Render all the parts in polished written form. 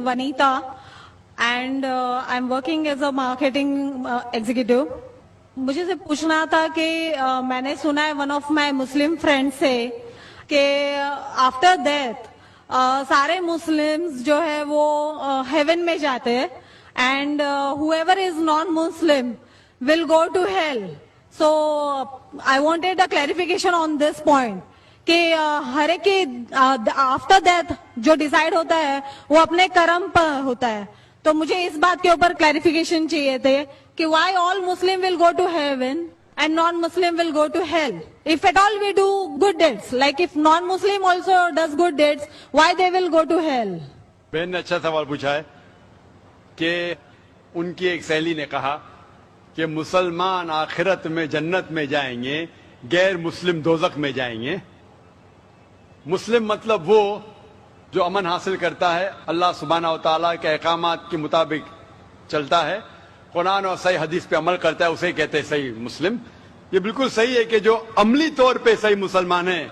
Vanita, and I'm working as a marketing executive. मुझे से पूछना था कि मैंने सुना है one of my Muslim friends से कि आफ्टर डेथ सारे मुस्लिम्स जो है वो हेवन में जाते हैं and whoever is non-Muslim will go to hell. So I wanted a clarification on this point कि हर एक की आफ्टर डेथ जो डिसाइड होता है वो अपने कर्म पर होता है. तो मुझे इस बात के ऊपर क्लैरिफिकेशन चाहिए थे कि why all Muslim will go to heaven and non-Muslim will go to hell. If at all we do good deeds, like if non-Muslim also does good deeds, why they will go to hell? बहन ने अच्छा सवाल पूछा है कि उनकी एक सहेली ने कहा कि मुसलमान आखिरत में जन्नत में जाएंगे, गैर मुस्लिम दोजख में जाएंगे. मुस्लिम मतलब वो जो अमन हासिल करता है, अल्लाह सुब्हाना व तआला के अहकामात के मुताबिक चलता है, कुरान और सही हदीस पे अमल करता है, उसे कहते हैं सही मुस्लिम. ये बिल्कुल सही है कि जो अमली तौर पे सही मुसलमान है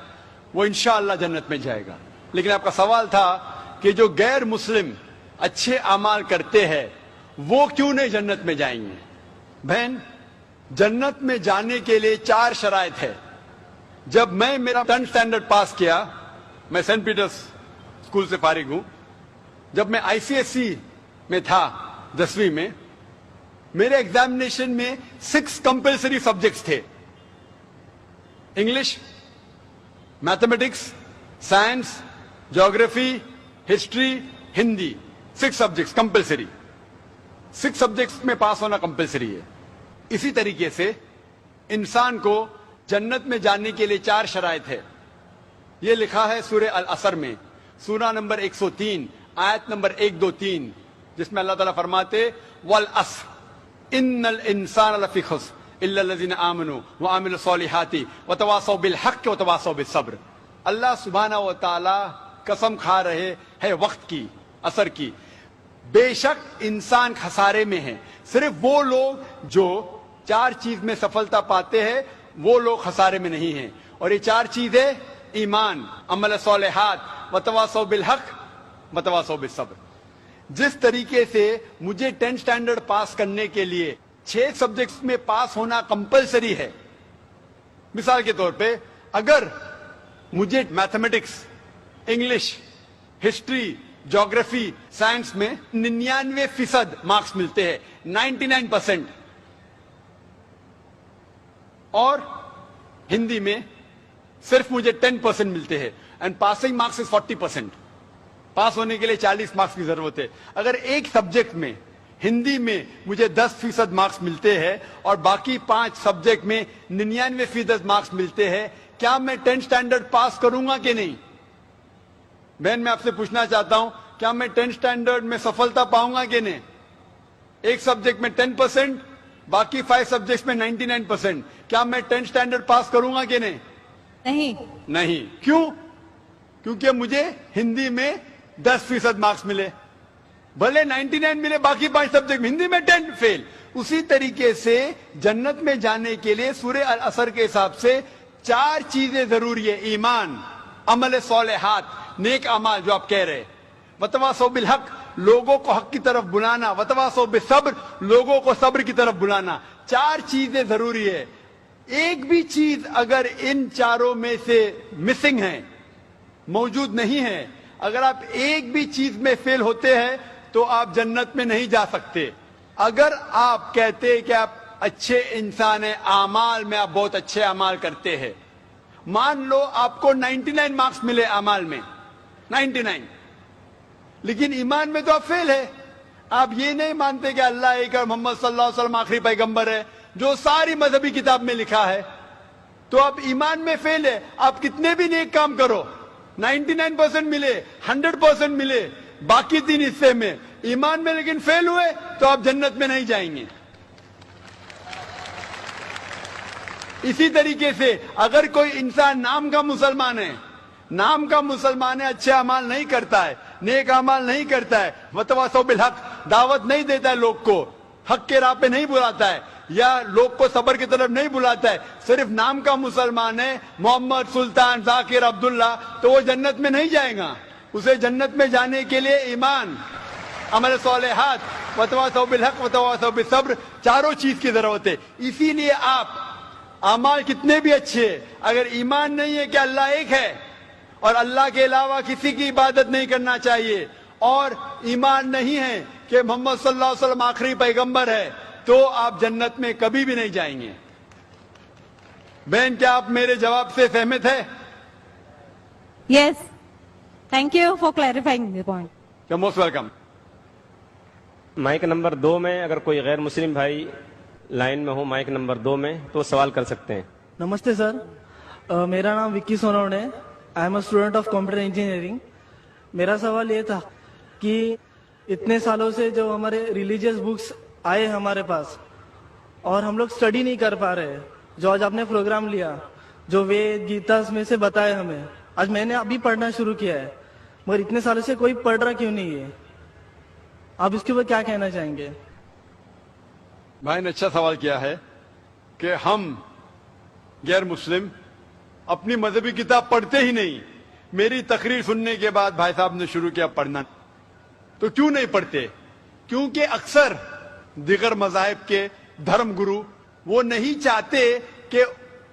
वो इंशाअल्लाह जन्नत में जाएगा. लेकिन आपका सवाल था कि जो गैर मुस्लिम अच्छे अमाल करते हैं वो क्यों नहीं जन्नत में जाएंगे. बहन, जन्नत में जाने के लिए 4 शराइत है. जब मैं मेरा 10th स्टैंडर्ड पास किया, मैं सेंट पीटर्स स्कूल से फारिग हूं, जब मैं ICSE में था 10वीं में, मेरे एग्जामिनेशन में 6 कंपल्सरी सब्जेक्ट्स थे. English, mathematics, science, geography, history, Hindi, 6 subjects compulsory. 6 subjects में पास होना कंपल्सरी है. इसी तरीके से इंसान को जन्नत में जाने के लिए 4 शराइत है. ये लिखा है सूरह अल असर में, सूरा नंबर 103 आयत नंबर 1, 2, 3, जिसमें अल्लाह ताला फरमाते वल अस्र इन्नल इंसान लफी खुस्र इल्ला लज़ीना आमनू व अमिलु सॉलिहाति व तवासौ बिल हक़ व तवासौ बिस सब्र. अल्लाह सुब्हाना व तआला कसम खा रहे हैं वक्त की, असर की. बेशक इंसान खसारे में है. सिर्फ वो लोग जो 4 चीज में सफलता पाते हैं वो लोग खसारे में नहीं हैं. और ये 4 चीजें ईमान, अमल सॉलिहात, वतवासौ बिल हक, वतवासौ बिस सब्र. जिस तरीके से मुझे 10th स्टैंडर्ड पास करने के लिए 6 सब्जेक्ट्स में पास होना कंपलसरी है. मिसाल के तौर पे अगर मुझे mathematics, English, history, geography, science में 99% मार्क्स मिलते हैं, 99%, और हिंदी में सिर्फ मुझे 10% मिलते हैं, एंड पासिंग मार्क्स इज 40%. पास होने के लिए 40 मार्क्स की जरूरत है. अगर एक सब्जेक्ट में, हिंदी में, मुझे 10% मार्क्स मिलते हैं और बाकी 5 सब्जेक्ट में 99% मार्क्स मिलते हैं, क्या मैं 10th स्टैंडर्ड पास करूंगा कि नहीं? बहन, मैं आपसे पूछना चाहता हूं, क्या मैं 10th स्टैंडर्ड में सफलता पाऊंगा कि नहीं? एक सब्जेक्ट में 10%, बाकी 5 सब्जेक्ट्स में 99%. क्या मैं 10th स्टैंडर्ड पास करूंगा कि नहीं? नहीं. क्यों? क्योंकि मुझे हिंदी में 10% मार्क्स मिले, भले 99 मिले, बाकी 5 सब्जेक्ट हिंदी में 10 फेल. उसी तरीके से जन्नत में जाने के लिए सूरह अल असर के हिसाब से 4 चीजें जरूरी है. ईमान, अमल सॉलिहात, नेक अमाल जो आप कह रहे, वतवासौ बिल हक, लोगों को हक की तरफ बुलाना, वतवासौ बिस सब्र, लोगों को सब्र की तरफ बुलाना. 4 चीजें जरूरी है. एक भी चीज अगर इन चारों में से मिसिंग है, मौजूद नहीं है, अगर आप एक भी चीज में फेल होते हैं तो आप जन्नत में नहीं जा सकते. अगर आप कहते हैं कि आप अच्छे इंसान हैं, आमाल में आप बहुत अच्छे अमाल करते हैं, मान लो आपको 99 मार्क्स मिले अमाल में, 99, लेकिन ईमान में तो आप फेल है. आप ये नहीं मानते कि अल्लाह एक और मोहम्मद सल्लल्लाहु अलैहि वसल्लम आखिरी पैगंबर है, जो सारी मजहबी किताब में लिखा है, तो आप ईमान में फेल है. आप कितने भी नेक काम करो, 99% मिले, 100% मिले, बाकी 3 हिस्से में ईमान में लेकिन फेल हुए, तो आप जन्नत में नहीं जाएंगे. इसी तरीके से अगर कोई इंसान नाम का मुसलमान है, नाम का मुसलमान है, अच्छे अमाल नहीं करता है, नेक अमाल नहीं करता है, वतवासौ बिल हक, दावत नहीं देता है, लोग को हक के राह पे नहीं बुलाता है, या लोग को सबर की तरफ नहीं बुलाता है, सिर्फ नाम का मुसलमान है, मोहम्मद, सुल्तान, जाकिर, अब्दुल्ला, तो वो जन्नत में नहीं जाएगा. उसे जन्नत में जाने के लिए ईमान, अमल सालिहात वतवासौ बिल हक वतवासौ बिस सब्र, चारों चीज की जरूरत है। इसीलिए आप अमाल कितने भी अच्छे, अगर ईमान नहीं है कि अल्लाह एक है और अल्लाह के अलावा किसी की इबादत नहीं करना चाहिए, और ईमान नहीं है कि मोहम्मद सल्लल्लाहु अलैहि वसल्लम आखिरी पैगंबर है, तो आप जन्नत में कभी भी नहीं जाएंगे। बहन, क्या आप मेरे जवाब से सहमत है? Yes. Thank you for clarifying the point. Most welcome. Mike number 2 में अगर कोई गैर मुस्लिम भाई लाइन में हो, माइक नंबर 2 में, तो सवाल कर सकते हैं। नमस्ते सर, मेरा नाम विक्की सोनवणे है। I am a student of computer engineering. मेरा सवाल ये था कि इतने सालों से जो हमारे रिलीजियस बुक्स आए हमारे पास और हम लोग स्टडी नहीं कर पा रहे, जो आज आपने प्रोग्राम लिया, जो वेद गीता में से बताए हमें, आज मैंने अभी पढ़ना शुरू किया है, मगर इतने सालों से कोई पढ़ रहा क्यों नहीं है? आप इसके ऊपर क्या कहना चाहेंगे? भाई ने अच्छा सवाल किया है कि हम गैर मुस्लिम अपनी मजहबी किताब पढ़ते ही नहीं। मेरी तकरीर सुनने के बाद भाई साहब ने शुरू किया पढ़ना। तो क्यों नहीं पढ़ते? क्योंकि अक्सर दिगर मजाहिब के धर्म गुरु वो नहीं चाहते कि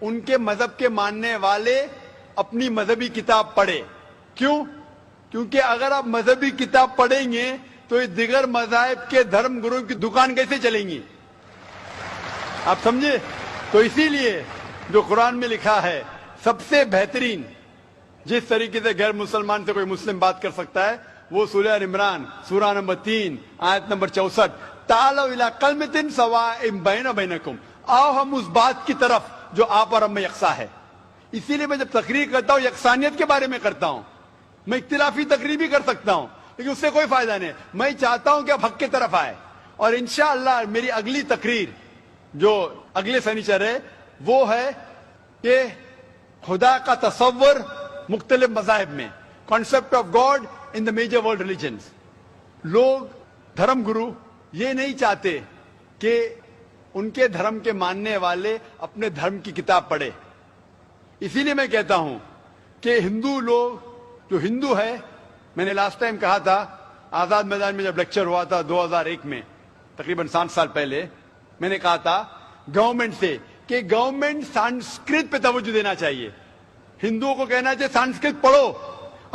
उनके मजहब के मानने वाले अपनी मजहबी किताब पढ़े। क्यों? क्योंकि अगर आप मजहबी किताब पढ़ेंगे तो ये दिगर मजाहिब के धर्म गुरुओं की दुकान कैसे चलेंगी? आप समझे? तो इसीलिए जो कुरान में लिखा है, सबसे बेहतरीन जिस तरीके से गैर मुसलमान से कोई मुस्लिम बात कर सकता है, वो सूरह इमरान सूरह नंबर 3 आयत नंबर 64, तालौ इला कलमतिन सवाइम बैना बैनकुम, आओ हम उस बात की तरफ जो आप और हम में यकसा है। इसीलिए मैं जब तकरीर करता हूं यकसानियत के बारे में करता हूं। मैं इख्तिलाफी तकरीर भी कर सकता हूं, लेकिन उससे कोई फायदा नहीं। मैं चाहता हूं कि आप हक की तरफ आए, और इंशाअल्लाह मेरी अगली तकरीर जो अगले शनिचर है वो है कि खुदा का तसव्वुर मुख्तलिफ मज़ाहिब में, concept of God in the major world religions. लोग धर्म गुरु ये नहीं चाहते कि उनके धर्म के मानने वाले अपने धर्म की किताब पढ़े। इसीलिए मैं कहता हूं कि हिंदू लोग जो हिंदू है, मैंने लास्ट टाइम कहा था आजाद मैदान में जब लेक्चर हुआ था 2001 में, तकरीबन 7 साल पहले, मैंने कहा था गवर्नमेंट से कि गवर्नमेंट संस्कृत पे तवज्जो देना चाहिए। हिंदुओं को कहना चाहिए संस्कृत पढ़ो,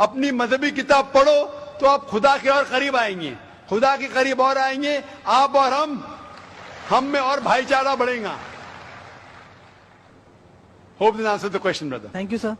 अपनी मजहबी किताब पढ़ो, तो आप खुदा के और करीब आएंगे, खुदा के करीब और आएंगे, आप और हम में और भाईचारा बढ़ेगा। Hope this answer the question brother. Thank you sir.